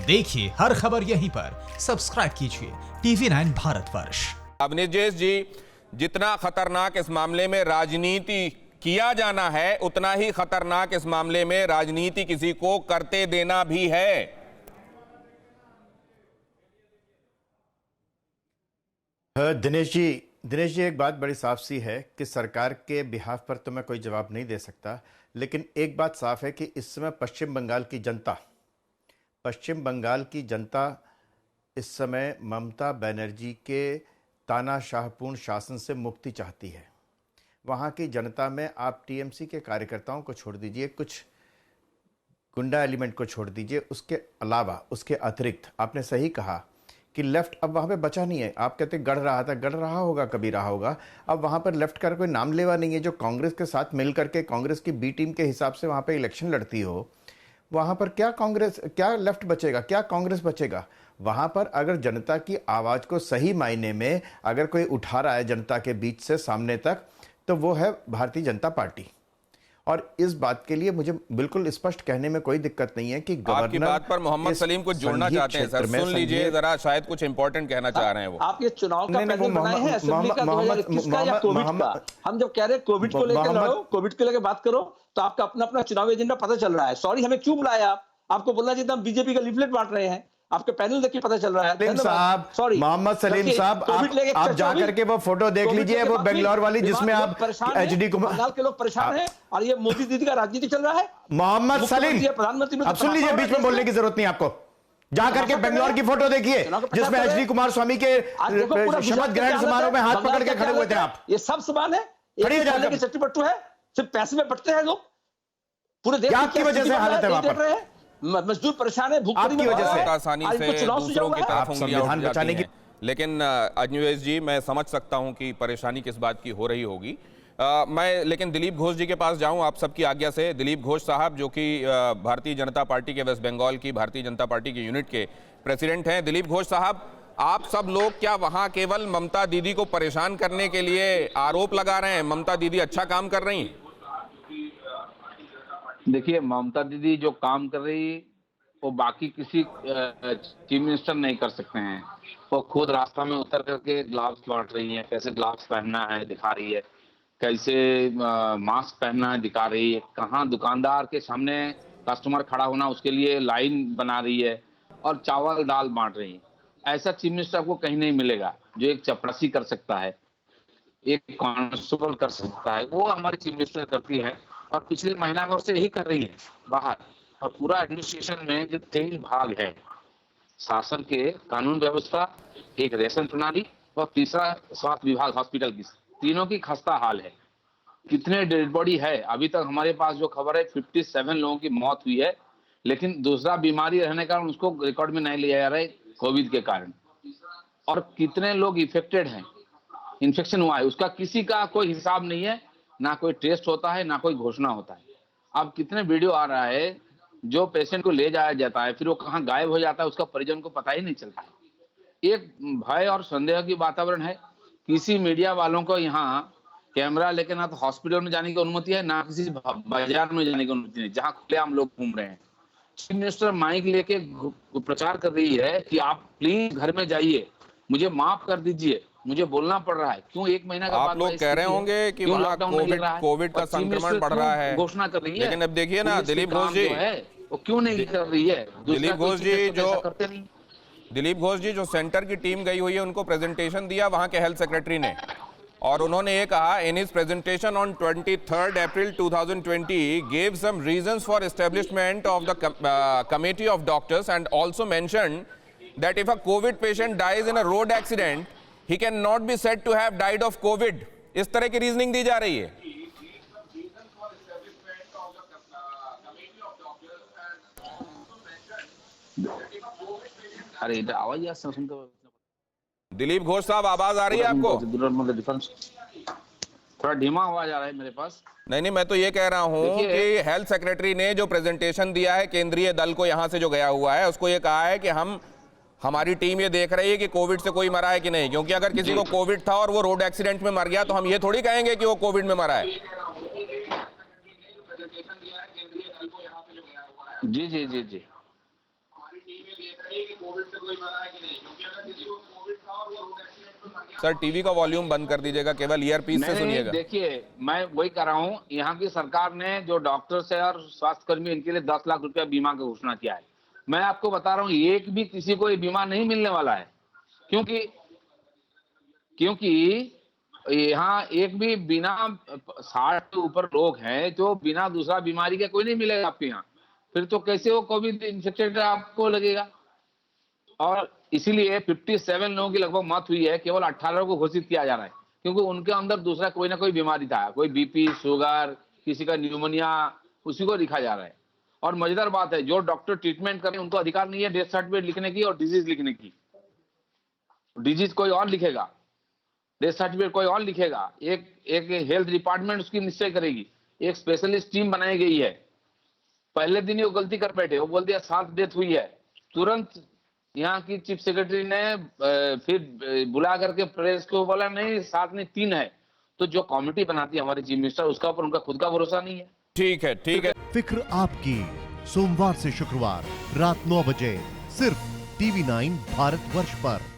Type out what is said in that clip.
देखिए हर खबर यहीं पर, सब्सक्राइब कीजिए TV9 भारतवर्ष। अवनीश जी, जितना खतरनाक इस मामले में राजनीति किया जाना है, उतना ही खतरनाक इस मामले में राजनीति किसी को करते देना भी है। दिनेश जी एक बात बड़ी साफ सी है कि सरकार के बिहाफ पर तो मैं कोई जवाब नहीं दे सकता, लेकिन एक बात साफ है कि इस समय पश्चिम बंगाल की जनता इस समय ममता बनर्जी के तानाशाहपूर्ण शासन से मुक्ति चाहती है। वहाँ की जनता में आप टीएमसी के कार्यकर्ताओं को छोड़ दीजिए, कुछ गुंडा एलिमेंट को छोड़ दीजिए, उसके अलावा उसके अतिरिक्त आपने सही कहा कि लेफ्ट अब वहाँ पे बचा नहीं है। आप कहते गढ़ रहा होगा, कभी रहा होगा। अब वहाँ पर लेफ्ट का कोई नाम लेवा नहीं है। जो कांग्रेस के साथ मिल करके कांग्रेस की बी टीम के हिसाब से वहाँ पे इलेक्शन लड़ती हो, वहाँ पर क्या लेफ्ट बचेगा, क्या कांग्रेस बचेगा? वहाँ पर अगर जनता की आवाज़ को सही मायने में अगर कोई उठा रहा है जनता के बीच से सामने तक, तो वो है भारतीय जनता पार्टी। और इस बात के लिए मुझे बिल्कुल स्पष्ट कहने में कोई दिक्कत नहीं है कि गवर्नर आपकी बात पर मोहम्मद सलीम कुछ जोड़ना चाहते हैं सर, सुन लीजिए जरा, शायद कुछ इंपॉर्टेंट कहना चाह रहे हैं वो। आप ये चुनाव का पैनल बनाए हैं असेंबली का 2021 का या कोविड का? हम जब कह रहे हैं कोविड को लेकर लड़ो, कोविड को लेकर बात करो, तो आपका अपना अपना चुनावी एजेंडा पता चल रहा है। सॉरी, हमें क्यों बुलाया आप? आपको बोलना चाहिए हम बीजेपी का लीफलेट बांट रहे हैं। आपके पैनल देखिए पता चल रहा है। साहब, सॉरी मोहम्मद सलीम साहब, आप जा करके वो फोटो देख लीजिए, वो बेंगलोर वाली जिसमें आप एचडी कुमार, बंगाल के लोग परेशान हैं और ये मोदी दीदी का राजनीति चल रहा है। मोहम्मद सलीम, प्रधानमंत्री अब सुन लीजिए, बीच में बोलने की जरूरत नहीं आपको। जा करके बेंगलोर की फोटो देखिए जिसमें एचडी कुमार स्वामी के शपथ ग्रहण समारोह में हाथ पकड़ के खड़े हुए थे आप। ये सब समान है, एक चट्टू है, सिर्फ पैसे में बटते हैं लोग। पूरे देश की वजह से हालत है वहां पर, मजदूर परेशान है, आपकी वजह से आसानी से दूसरों की तरफ संविधान बचाने की। लेकिन अवनीश जी, मैं समझ सकता हूं कि परेशानी किस बात की हो रही होगी। मैं लेकिन दिलीप घोष जी के पास जाऊं आप सबकी आज्ञा से। दिलीप घोष साहब जो कि भारतीय जनता पार्टी के, वेस्ट बंगाल की भारतीय जनता पार्टी के यूनिट के प्रेसिडेंट हैं। दिलीप घोष साहब, आप सब लोग क्या वहां केवल ममता दीदी को परेशान करने के लिए आरोप लगा रहे हैं? ममता दीदी अच्छा काम कर रही हैं? देखिए, ममता दीदी जो काम कर रही वो बाकी किसी चीफ मिनिस्टर नहीं कर सकते हैं। वो खुद रास्ता में उतर करके ग्लव्स बांट रही है, कैसे ग्लव्स पहनना है दिखा रही है, कैसे मास्क पहनना है दिखा रही है, कहाँ दुकानदार के सामने कस्टमर खड़ा होना उसके लिए लाइन बना रही है, और चावल दाल बांट रही है। ऐसा चीफ मिनिस्टर आपको कहीं नहीं मिलेगा जो एक चपरासी कर सकता है, एक कांस्टेबल कर सकता है। वो हमारी चीफ मिनिस्टर करती है और पिछले महीना भर से यही कर रही है बाहर। और पूरा एडमिनिस्ट्रेशन में जो 3 भाग है, शासन के, कानून व्यवस्था, एक रेशन प्रणाली और तीसरा स्वास्थ्य विभाग, हॉस्पिटल की, तीनों की खस्ता हाल है। कितने डेड बॉडी है अभी तक हमारे पास जो खबर है, 57 लोगों की मौत हुई है, लेकिन दूसरा बीमारी रहने के कारण उसको रिकॉर्ड में नहीं लिया जा रहा है कोविड के कारण। और कितने लोग इफेक्टेड हैं, इन्फेक्शन हुआ है, उसका किसी का कोई हिसाब नहीं है, ना कोई टेस्ट होता है, ना कोई घोषणा होता है। अब कितने वीडियो आ रहा है जो पेशेंट को ले जाया जाता है, फिर वो कहाँ गायब हो जाता है, उसका परिजन को पता ही नहीं चलता है। एक भय और संदेह की वातावरण है। किसी मीडिया वालों को यहाँ कैमरा लेकर ना तो हॉस्पिटल में जाने की अनुमति है, ना किसी बाजार में जाने की अनुमति नहीं, जहाँ खुलेआम लोग घूम रहे हैं। चीफ मिनिस्टर माइक लेके प्रचार कर रही है कि आप प्लीज घर में जाइए, मुझे माफ कर दीजिए, मुझे बोलना पड़ रहा है। क्यों 1 महीना का आप लोग कह रहे होंगे कि वहाँ कोविड का संक्रमण बढ़ रहा है, घोषणा कर रही है, लेकिन अब देखिए ना दिलीप घोष जी, वो क्यों नहीं कर रही है? दिलीप घोष जी जो सेंटर की टीम गई हुई है, उनको प्रेजेंटेशन दिया वहां के हेल्थ सेक्रेटरी ने, और उन्होंने ये कहा, in his presentation on 23 April 2020 gave some reasons for establishment of the committee of doctors and also mentioned that if a COVID patient dies in a road accident, he cannot be said to have died of COVID. इस तरह की reasoning दी जा रही है। अरे आवाज यार सुनते हो? दिलीप घोष साहब, आवाज आ रही है आपको? थोड़ा धीमा आवाज आ रहा है मेरे पास। नहीं, मैं तो ये कह रहा हूं कि हेल्थ सेक्रेटरी ने जो प्रेजेंटेशन दिया है केंद्रीय दल को, यहां से जो गया हुआ है, उसको ये कहा है कि हमारी टीम ये देख रही है कि कोविड से कोई मरा है कि नहीं, क्योंकि अगर किसी को कोविड था और वो रोड एक्सीडेंट में मर गया तो हम ये थोड़ी कहेंगे कि वो कोविड में मरा है। जी जी जी जी। सर टीवी का वॉल्यूम बंद कर दीजिएगा, केवल ईयरपीस से सुनिएगा। देखिए मैं वही कर रहा हूँ, यहाँ की सरकार ने जो डॉक्टर्स है और स्वास्थ्यकर्मी इनके लिए 10 लाख रुपया बीमा का घोषणा किया है। मैं आपको बता रहा हूँ एक भी किसी को ये बीमा नहीं मिलने वाला है, क्योंकि यहाँ एक भी बिना 60 के ऊपर लोग हैं जो बिना दूसरा बीमारी के कोई नहीं मिलेगा आपके यहाँ, फिर तो कैसे वो कोविड इन्फेक्टेड आपको लगेगा। और इसीलिए 57 लोगों की लगभग मौत हुई है, केवल 18 को घोषित किया जा रहा है क्योंकि उनके अंदर दूसरा कोई ना कोई बीमारी था, कोई बीपी, शुगर, किसी का न्यूमोनिया, उसी को लिखा जा रहा है। और मजेदार बात है, जो डॉक्टर ट्रीटमेंट कर रहे हैं उनको अधिकार नहीं है डेथ सर्टिफिकेट लिखने की और डिजीज लिखने की। डिजीज कोई और लिखेगा, डेथ सर्टिफिकेट कोई और लिखेगा, एक हेल्थ डिपार्टमेंट उसकी निश्चय करेगी। एक स्पेशलिस्ट टीम बनाई गई है। पहले दिन ही वो गलती कर बैठे, वो बोल दिया 7 डेथ हुई है, तुरंत यहाँ की चीफ सेक्रेटरी ने फिर बुला करके प्रेस को बोला नहीं 7 नहीं 3 है। तो जो कमेटी बनाती है हमारी चीफ मिनिस्टर, उसका ऊपर उनका खुद का भरोसा नहीं है। ठीक है, ठीक है। फिक्र आपकी, सोमवार से शुक्रवार रात 9 बजे सिर्फ TV9 भारतवर्ष पर।